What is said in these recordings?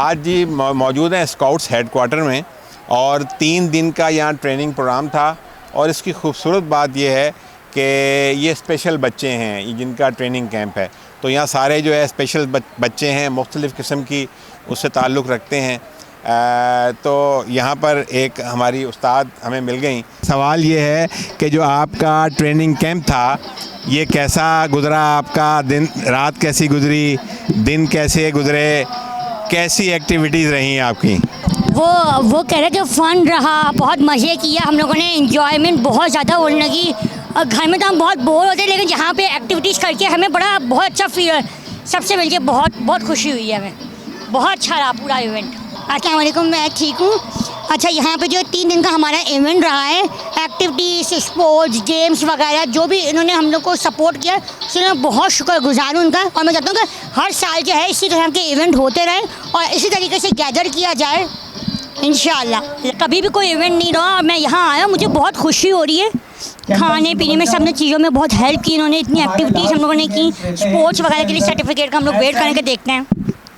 आज जी मौजूद हैं स्काउट्स हेडक्वार्टर में और 3 दिन का यहाँ ट्रेनिंग प्रोग्राम था। और इसकी खूबसूरत बात यह है कि ये स्पेशल बच्चे हैं जिनका ट्रेनिंग कैंप है। तो यहाँ सारे जो है स्पेशल बच्चे हैं, मुख्तलिफ़ किस्म की उससे ताल्लुक़ रखते हैं। तो यहाँ पर एक हमारी उस्ताद हमें मिल गई। सवाल ये है कि जो आपका ट्रेनिंग कैंप था ये कैसा गुज़रा, आपका दिन रात कैसी गुज़री, दिन कैसे गुज़रे, कैसी एक्टिविटीज़ रही आपकी? वो कह रहे थे फ़न रहा, बहुत मज़े किया हम लोगों ने, इन्जॉयमेंट बहुत ज़्यादा होने लगी। और घर में तो हम बहुत बोर होते, लेकिन जहाँ पे एक्टिविटीज़ करके हमें बहुत अच्छा फील, सबसे मिलके बहुत खुशी हुई है हमें। बहुत अच्छा रहा पूरा इवेंट। अस्सलाम वालेकुम, मैं ठीक हूँ। अच्छा, यहाँ पे जो 3 दिन का हमारा इवेंट रहा है, एक्टिविटीज़, स्पोर्ट्स, गेम्स वगैरह जो भी इन्होंने हम लोग को सपोर्ट किया, उसके बहुत शुक्रगुजार हूँ उनका। और मैं चाहता हूँ कि हर साल जो है इसी तरह के इवेंट होते रहें और इसी तरीके से गैदर किया जाए इंशाअल्लाह। कभी भी कोई इवेंट नहीं रहा और मैं यहाँ आया, मुझे बहुत खुशी हो रही है। खाने पीने में सबने चीज़ों में बहुत हेल्प की इन्होंने, इतनी एक्टिविटीज़ हम लोगों ने की। स्पोर्ट्स वगैरह के लिए सर्टिफिकेट का हम लोग वेट करके देखते हैं।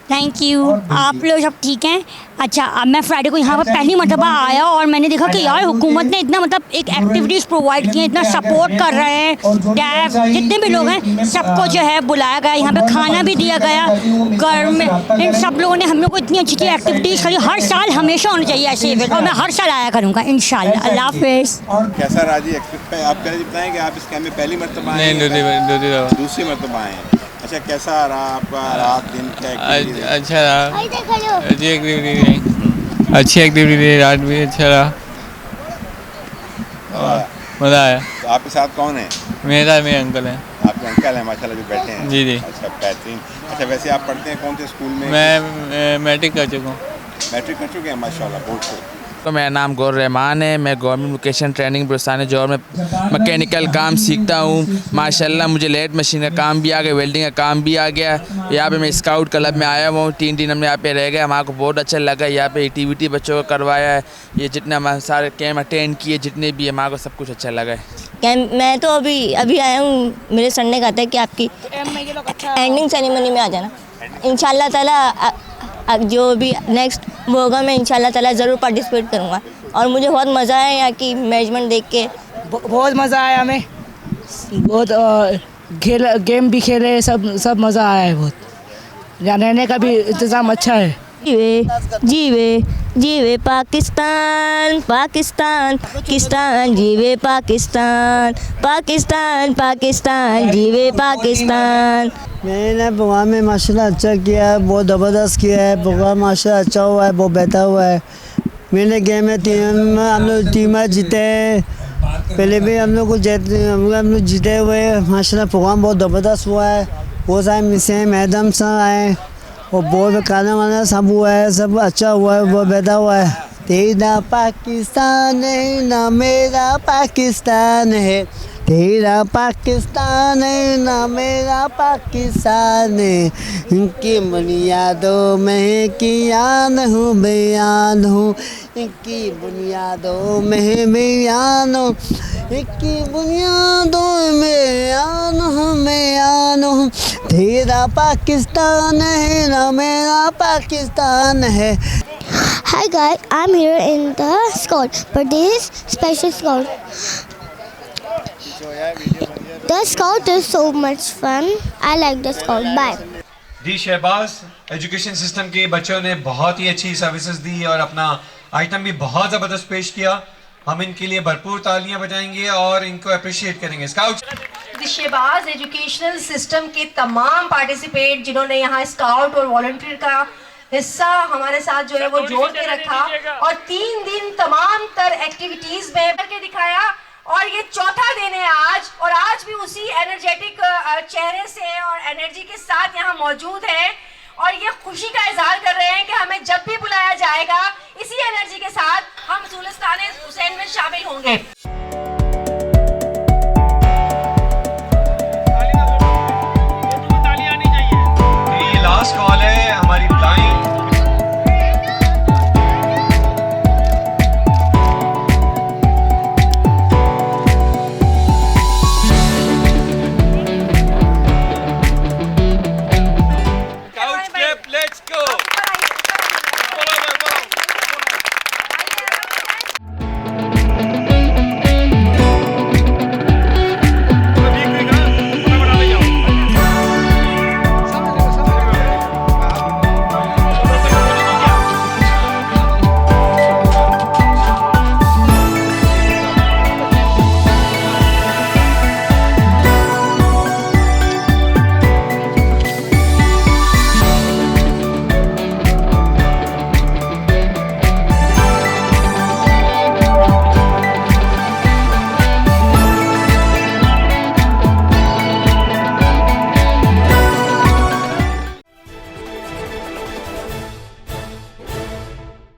Thank you. आप लोग सब ठीक हैं? अच्छा, अब मैं फ्राइडे को यहाँ पर पहली मरतबा आया और मैंने देखा कि यार हुकूमत ने इतना मतलब एक एक्टिविटीज़ प्रोवाइड की है, इतना सपोर्ट कर रहे हैं। डैफ जितने भी लोग हैं सबको जो है बुलाया गया, यहाँ पे खाना भी दिया गया। घर में इन सब लोगों ने हम लोग को इतनी अच्छी अच्छी एक्टिविटीज़ करी। हर साल हमेशा होना चाहिए ऐसे इवेंट और मैं हर साल आया करूँगा इंशाल्लाह। अल्लाह हाफ़िज़। कैसा राजी, आप कह बताएं कि आप इस कैंप में पहली मरतबा आए? दूसरी मरतबा आए। अच्छा, कैसा रहा आपका रात दिन का? अच्छा रहा, अच्छी एक्टिविटी, रात भी अच्छा रहा, मज़ा आया। तो आपके साथ कौन है? मेरे अंकल हैं। आपके अंकल हैं माशाल्लाह जो बैठे हैं? जी। अच्छा, बेहतरीन। अच्छा, वैसे आप पढ़ते हैं कौन से स्कूल में? मैं मैट्रिक कर चुका हूँ। मैट्रिक कर चुके हैं, माशाल्लाह, बहुत खूब। तो मेरा नाम गौर रहमान है। मैं गवर्नमेंट लोकेशन ट्रेनिंग बुरसाने जौहर में मैकेनिकल काम सीखता हूँ। माशाल्लाह मुझे लेट मशीन का काम भी आ गया, वेल्डिंग का काम भी आ गया। यहाँ पे मैं स्काउट क्लब में आया हुआ हूँ। 3 दिन हमने यहाँ पे रह गए, हमारे को बहुत अच्छा लगा। यहाँ पे एक्टिविटी बच्चों को करवाया है, ये जितने हमारे सारे कैंप अटेंड किए जितने भी, हमारे को सब कुछ अच्छा लगा है। कैंप मैं तो अभी आया हूँ। मेरे सर ने कहा था कि आपकी एंडिंग सेरेमनी में आ जाना इंशाल्लाह ताला। जो भी नेक्स्ट वो होगा मैं इंशाल्लाह ताला ज़रूर पार्टिसिपेट करूँगा। और मुझे बहुत मज़ा आया यहाँ की मैनेजमेंट देख के, बहुत मज़ा आया हमें। बहुत गेम भी खेले, सब मज़ा आया है। बहुत यहाँ रहने का भी इंतज़ाम अच्छा है। जीवे पाकिस्तान पाकिस्तान पाकिस्तान, जीवे पाकिस्तान पाकिस्तान पाकिस्तान, जीवे पाकिस्तान। मैंने प्रोग्राम में माशाल्लाह अच्छा किया है, बहुत ज़बरदस्त किया है प्रोग्राम, माशाल्लाह अच्छा हुआ है, बहुत बेहतर हुआ है। मैंने गेम में हम लोग टीम जीते हैं, पहले भी हम लोग जीते हुए। माशाल्लाह प्रोग्राम बहुत ज़बरदस्त हुआ है। बहुत सारे मिसें मैडम सब आए और बहुत खाना वाना सब हुआ है, सब अच्छा हुआ है, बहुत बेहतर हुआ है। तेरा पाकिस्तान है ना मेरा पाकिस्तान है, तेरा पाकिस्तान है ना मेरा पाकिस्तान है, इनकी बुनियादों में कियान हूँ बयान हूँ, इनकी बुनियादों में बयान हूँ, इनकी बुनियादों में आन हूँ, तेरा पाकिस्तान है ना मेरा पाकिस्तान है। Hi guys, I'm here in the scout, but this is special scout. The scout is so much fun. I like the scout. Bye. The Shahbaz education system के बच्चों ने बहुत ही अच्छी सर्विसेज दी और अपना आइटम भी बहुत ज़बरदस्त पेश किया। हम इनके लिए भरपूर तालियां बजाएंगे और इनको अप्रिशिएट करेंगे। स्काउट दी शहबाज एजुकेशनल सिस्टम के तमाम पार्टिसिपेट जिन्होंने यहाँ स्काउट और वॉलंटियर का हिस्सा हमारे साथ जो है वो जोड़ के रखा और 3 दिन तमाम तर एक्टिविटीज में करके दिखाया। और ये चौथा दिन है आज, और आज भी उसी एनर्जेटिक चेहरे से और एनर्जी के साथ यहाँ मौजूद है और ये खुशी का इजहार कर रहे हैं कि हमें जब भी बुलाया जाएगा इसी एनर्जी के साथ हम सुल्तान हुसैन में शामिल होंगे।